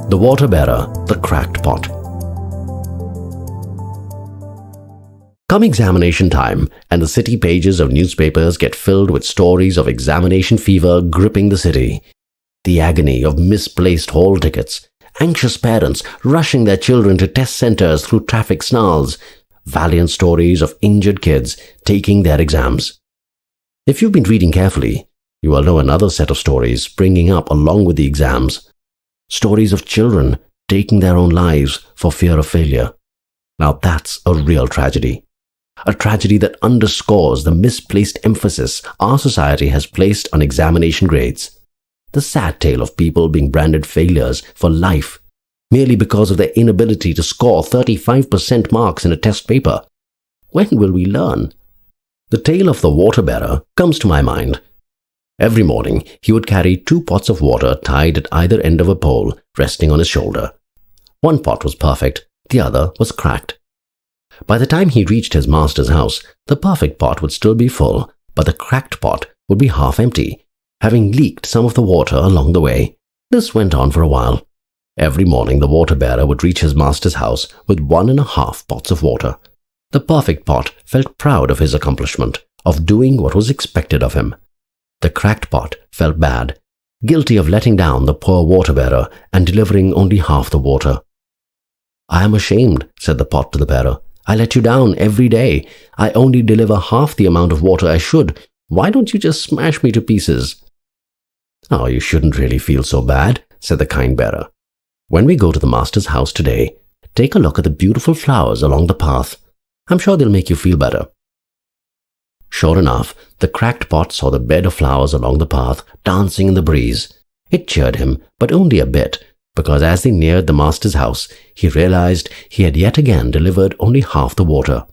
The water bearer, the cracked pot. Come examination time, and the city pages of newspapers get filled with stories of examination fever gripping the city. The agony of misplaced hall tickets, anxious parents rushing their children to test centers through traffic snarls, valiant stories of injured kids taking their exams. If you've been reading carefully, you will know another set of stories springing up along with the exams. Stories of children taking their own lives for fear of failure. Now that's a real tragedy. A tragedy that underscores the misplaced emphasis our society has placed on examination grades. The sad tale of people being branded failures for life merely because of their inability to score 35% marks in a test paper. When will we learn? The tale of the water bearer comes to my mind. Every morning, he would carry 2 pots of water tied at either end of a pole, resting on his shoulder. One pot was perfect, the other was cracked. By the time he reached his master's house, the perfect pot would still be full, but the cracked pot would be half empty, having leaked some of the water along the way. This went on for a while. Every morning the water bearer would reach his master's house with 1.5 pots of water. The perfect pot felt proud of his accomplishment, of doing what was expected of him. The cracked pot felt bad, guilty of letting down the poor water bearer and delivering only half the water. "I am ashamed," said the pot to the bearer. "I let you down every day. I only deliver half the amount of water I should. Why don't you just smash me to pieces?" "Oh, you shouldn't really feel so bad," said the kind bearer. "When we go to the master's house today, take a look at the beautiful flowers along the path. I'm sure they'll make you feel better." Sure enough, the cracked pot saw the bed of flowers along the path dancing in the breeze. It cheered him, but only a bit, because as they neared the master's house, he realized he had yet again delivered only half the water.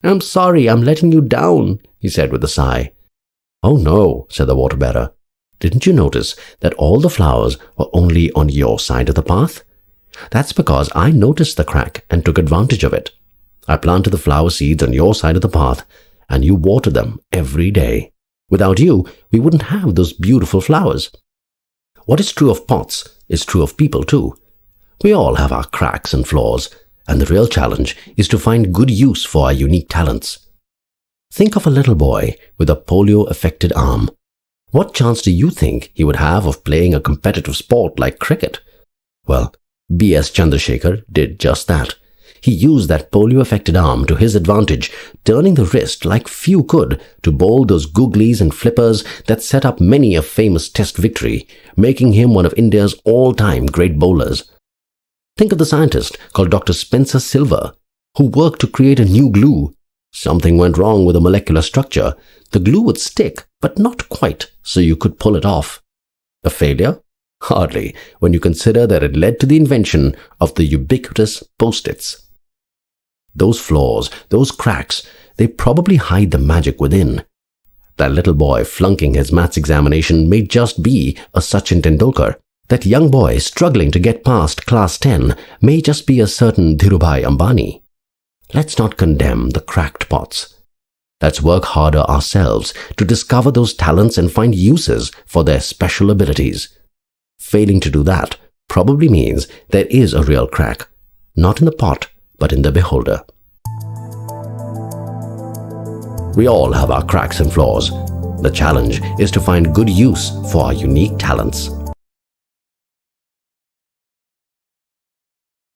"I'm sorry, I'm letting you down," he said with a sigh. "Oh no," said the water bearer. "Didn't you notice that all the flowers were only on your side of the path? That's because I noticed the crack and took advantage of it. I planted the flower seeds on your side of the path, and you water them every day. Without you, we wouldn't have those beautiful flowers." What is true of pots is true of people too. We all have our cracks and flaws, and the real challenge is to find good use for our unique talents. Think of a little boy with a polio-affected arm. What chance do you think he would have of playing a competitive sport like cricket? Well, B.S. Chandrasekhar did just that. He used that polio-affected arm to his advantage, turning the wrist like few could to bowl those googlies and flippers that set up many a famous test victory, making him one of India's all-time great bowlers. Think of the scientist called Dr. Spencer Silver, who worked to create a new glue. Something went wrong with the molecular structure. The glue would stick, but not quite, so you could pull it off. A failure? Hardly, when you consider that it led to the invention of the ubiquitous Post-its. Those flaws, those cracks, they probably hide the magic within. That little boy flunking his maths examination may just be a Sachin Tendulkar. That young boy struggling to get past class 10 may just be a certain Dhirubhai Ambani. Let's not condemn the cracked pots. Let's work harder ourselves to discover those talents and find uses for their special abilities. Failing to do that probably means there is a real crack, not in the pot, but in the beholder. We all have our cracks and flaws. The challenge is to find good use for our unique talents.